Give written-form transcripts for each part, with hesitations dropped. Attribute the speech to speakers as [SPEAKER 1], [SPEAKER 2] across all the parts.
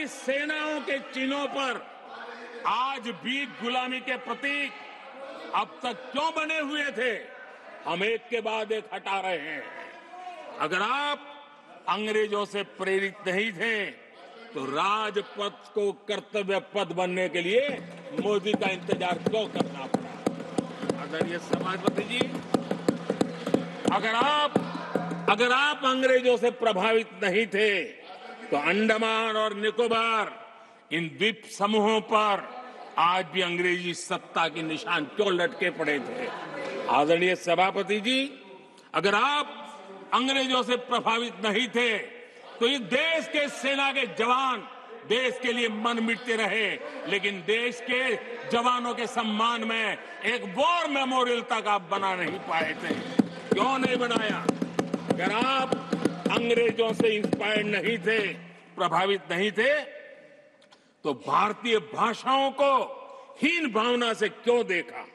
[SPEAKER 1] हमारी सेनाओं के चिन्हों पर आज भी गुलामी के प्रतीक अब तक क्यों बने हुए थे, हम एक के बाद एक हटा रहे हैं। अगर आप अंग्रेजों से प्रेरित नहीं थे तो राजपथ को कर्तव्य पथ बनने के लिए मोदी का इंतजार क्यों करना पड़ा? आदरणीय सभापति जी, अगर आप अंग्रेजों से प्रभावित नहीं थे तो अंडमान और निकोबार इन द्वीप समूहों पर आज भी अंग्रेजी सत्ता के निशान क्यों लटके पड़े थे? आदरणीय सभापति जी, अगर आप अंग्रेजों से प्रभावित नहीं थे तो इस देश के सेना के जवान देश के लिए मन मिटते रहे, लेकिन देश के जवानों के सम्मान में एक वॉर मेमोरियल तक आप बना नहीं पाए थे। क्यों नहीं बनाया? अगर आप अंग्रेजों से इंस्पायर्ड नहीं थे, प्रभावित नहीं थे, तो भारतीय भाषाओं को हीन भावना से क्यों देखा?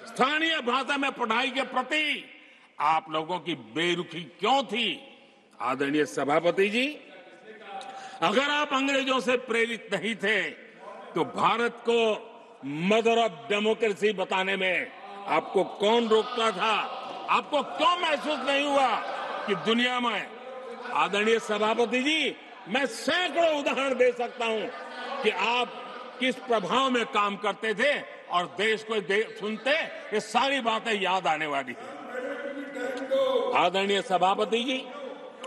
[SPEAKER 1] स्थानीय भाषा में पढ़ाई के प्रति आप लोगों की बेरुखी क्यों थी? आदरणीय सभापति जी, अगर आप अंग्रेजों से प्रेरित नहीं थे तो भारत को मदर ऑफ डेमोक्रेसी बताने में आपको कौन रोकता था? आपको क्यों महसूस नहीं हुआ कि दुनिया में? आदरणीय सभापति जी, मैं सैकड़ों उदाहरण दे सकता हूं कि आप किस प्रभाव में काम करते थे और देश को सुनते ये सारी बातें याद आने वाली है। आदरणीय सभापति जी,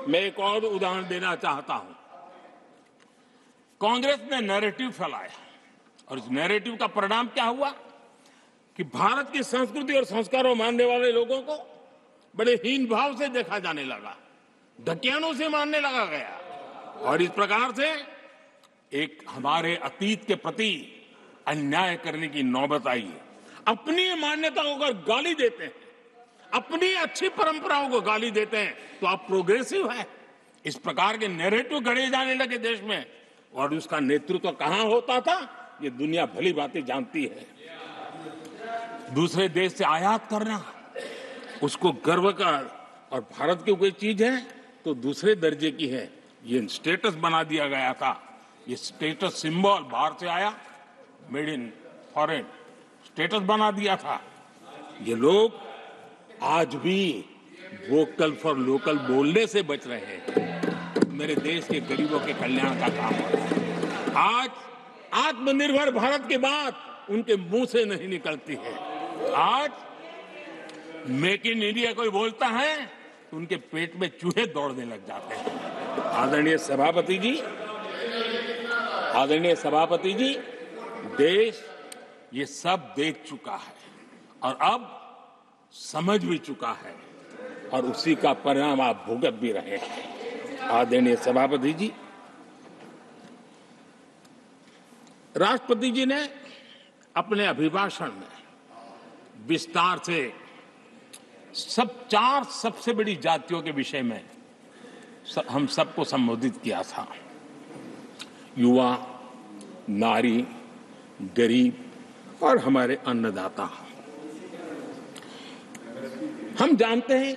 [SPEAKER 1] मैं एक और उदाहरण देना चाहता हूं। कांग्रेस ने नैरेटिव फैलाया और इस नैरेटिव का परिणाम क्या हुआ कि भारत की संस्कृति और संस्कारों मानने वाले लोगों को बड़े हीन भाव से देखा जाने लगा, ढकियानों से मानने लगा गया, और इस प्रकार से एक हमारे अतीत के प्रति अन्याय करने की नौबत आई है। अपनी मान्यताओं को गाली देते हैं, अपनी अच्छी परंपराओं को गाली देते हैं तो आप प्रोग्रेसिव है। इस प्रकार के नैरेटिव गढ़े जाने लगे देश में, और उसका नेतृत्व कहां होता था ये दुनिया भली बातें जानती है। दूसरे देश से आयात करना, उसको गर्व का, और भारत की कोई चीज है तो दूसरे दर्जे की है, ये स्टेटस बना दिया गया था। ये स्टेटस सिंबल बाहर से आया, मेड इन फॉरेन स्टेटस बना दिया था। ये लोग आज भी वोकल फॉर लोकल बोलने से बच रहे हैं। मेरे देश के गरीबों के कल्याण का काम हो रहा है। आज आत्मनिर्भर भारत की बात उनके मुंह से नहीं निकलती है। आज मेक इन इंडिया कोई बोलता है तो उनके पेट में चूहे दौड़ने लग जाते हैं। आदरणीय सभापति जी, देश ये सब देख चुका है और अब समझ भी चुका है, और उसी का परिणाम आप भुगत भी रहे हैं। आदरणीय सभापति जी, राष्ट्रपति जी ने अपने अभिभाषण में विस्तार से चार सबसे बड़ी जातियों के विषय में हम सबको संबोधित किया था। युवा, नारी, गरीब और हमारे अन्नदाता। हम जानते हैं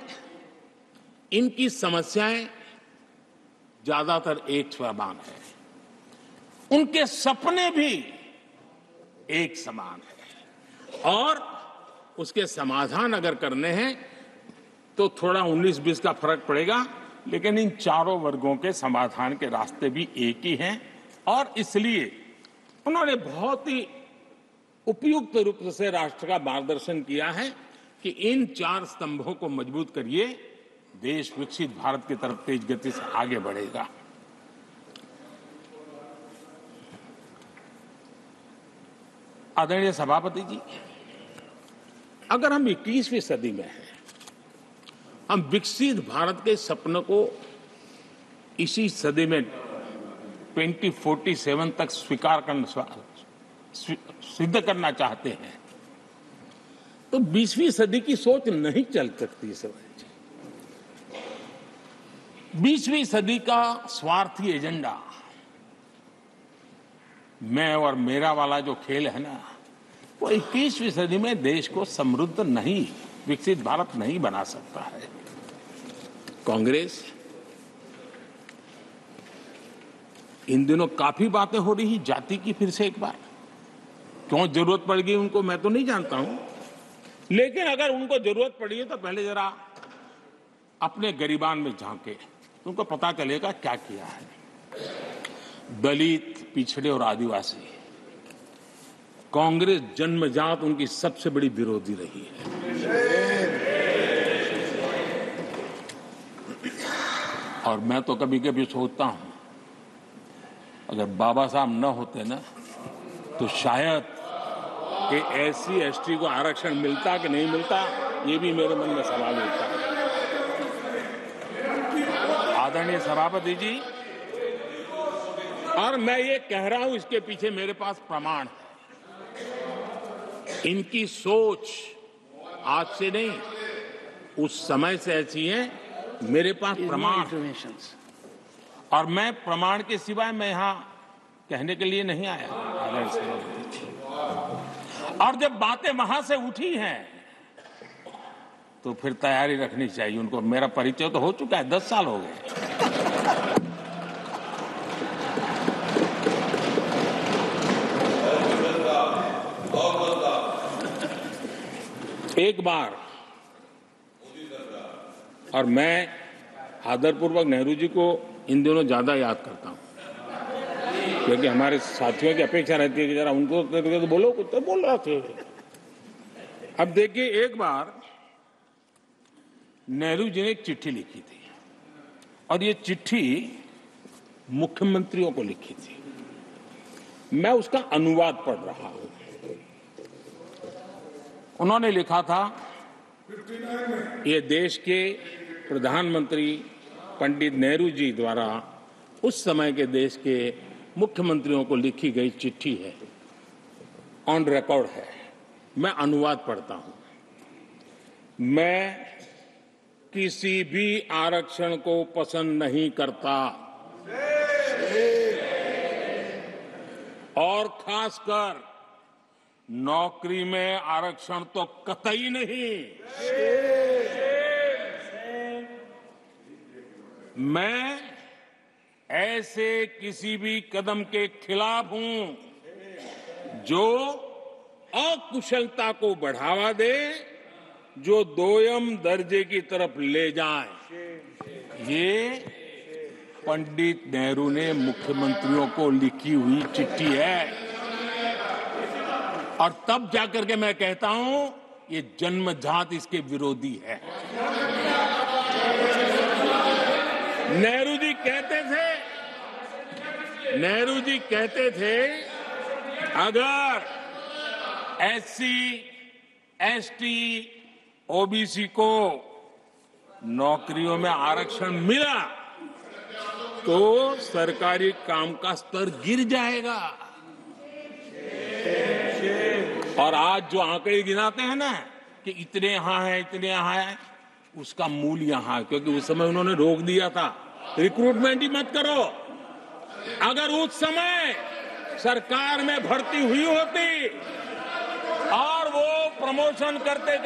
[SPEAKER 1] इनकी समस्याएं ज्यादातर एक समान है, उनके सपने भी एक समान है, और उसके समाधान अगर करने हैं तो थोड़ा 19-20 का फर्क पड़ेगा, लेकिन इन चारों वर्गों के समाधान के रास्ते भी एक ही हैं। और इसलिए उन्होंने बहुत ही उपयुक्त रूप से राष्ट्र का मार्गदर्शन किया है कि इन चार स्तंभों को मजबूत करिए, देश विकसित भारत की तरफ तेज गति से आगे बढ़ेगा। आदरणीय सभापति जी, अगर हम 21वीं सदी में हैं, हम विकसित भारत के सपने को इसी सदी में 2047 तक सिद्ध करना चाहते हैं तो 20वीं सदी की सोच नहीं चल सकती। 20वीं सदी का स्वार्थी एजेंडा, मैं और मेरा वाला जो खेल है ना, वो 21वीं सदी में देश को समृद्ध नहीं, विकसित भारत नहीं बना सकता है। कांग्रेस इन दिनों काफी बातें हो रही जाति की फिर से एक बार। क्यों जरूरत पड़ गई उनको मैं तो नहीं जानता हूं, लेकिन अगर उनको जरूरत पड़ी है तो पहले जरा अपने गरिबान में झांके, उनको पता चलेगा क्या किया है। दलित, पिछड़े और आदिवासी, कांग्रेस जन्मजात उनकी सबसे बड़ी विरोधी रही है। और मैं तो कभी कभी सोचता हूं अगर बाबा साहब न होते ना तो शायद कि एससी एसटी को आरक्षण मिलता कि नहीं मिलता, ये भी मेरे मन में सवाल उठता है। आदरणीय सभापति जी, और मैं ये कह रहा हूं, इसके पीछे मेरे पास प्रमाण है। इनकी सोच आज से नहीं, उस समय से ऐसी है, मेरे पास प्रमाण। और मैं प्रमाण के सिवाय मैं यहां कहने के लिए नहीं आया। और जब बातें वहां से उठी हैं तो फिर तैयारी रखनी चाहिए उनको। मेरा परिचय तो हो चुका है, 10 साल हो गए। एक बार, और मैं आदरपूर्वक नेहरू जी को इन दिनों ज्यादा याद करता हूं, क्योंकि हमारे साथियों की अपेक्षा रहती है कि जरा उनको तो बोलो, कुछ तो बोल रहे थे। अब देखिए, एक बार नेहरू जी ने एक चिट्ठी लिखी थी, और ये चिट्ठी मुख्यमंत्रियों को लिखी थी। मैं उसका अनुवाद पढ़ रहा हूं। उन्होंने लिखा था, ये देश के प्रधानमंत्री पंडित नेहरू जी द्वारा उस समय के देश के मुख्यमंत्रियों को लिखी गई चिट्ठी है, ऑन रिकॉर्ड है। मैं अनुवाद पढ़ता हूं। मैं किसी भी आरक्षण को पसंद नहीं करता, और खासकर नौकरी में आरक्षण तो कतई नहीं। मैं ऐसे किसी भी कदम के खिलाफ हूं जो अकुशलता को बढ़ावा दे, जो दोयम दर्जे की तरफ ले जाए। ये पंडित नेहरू ने मुख्यमंत्रियों को लिखी हुई चिट्ठी है। और तब जाकर के मैं कहता हूं, ये जन्मजात इसके विरोधी है। नेहरू जी कहते थे, अगर एससी, एसटी, ओबीसी को नौकरियों में आरक्षण मिला तो सरकारी काम का स्तर गिर जाएगा। और आज जो आंकड़े गिनाते हैं ना कि इतने यहां है, इतने यहां है, उसका मूल यहां है, क्योंकि उस समय उन्होंने रोक दिया था, रिक्रूटमेंट ही मत करो। अगर उस समय सरकार में भर्ती हुई होती और वो प्रमोशन करते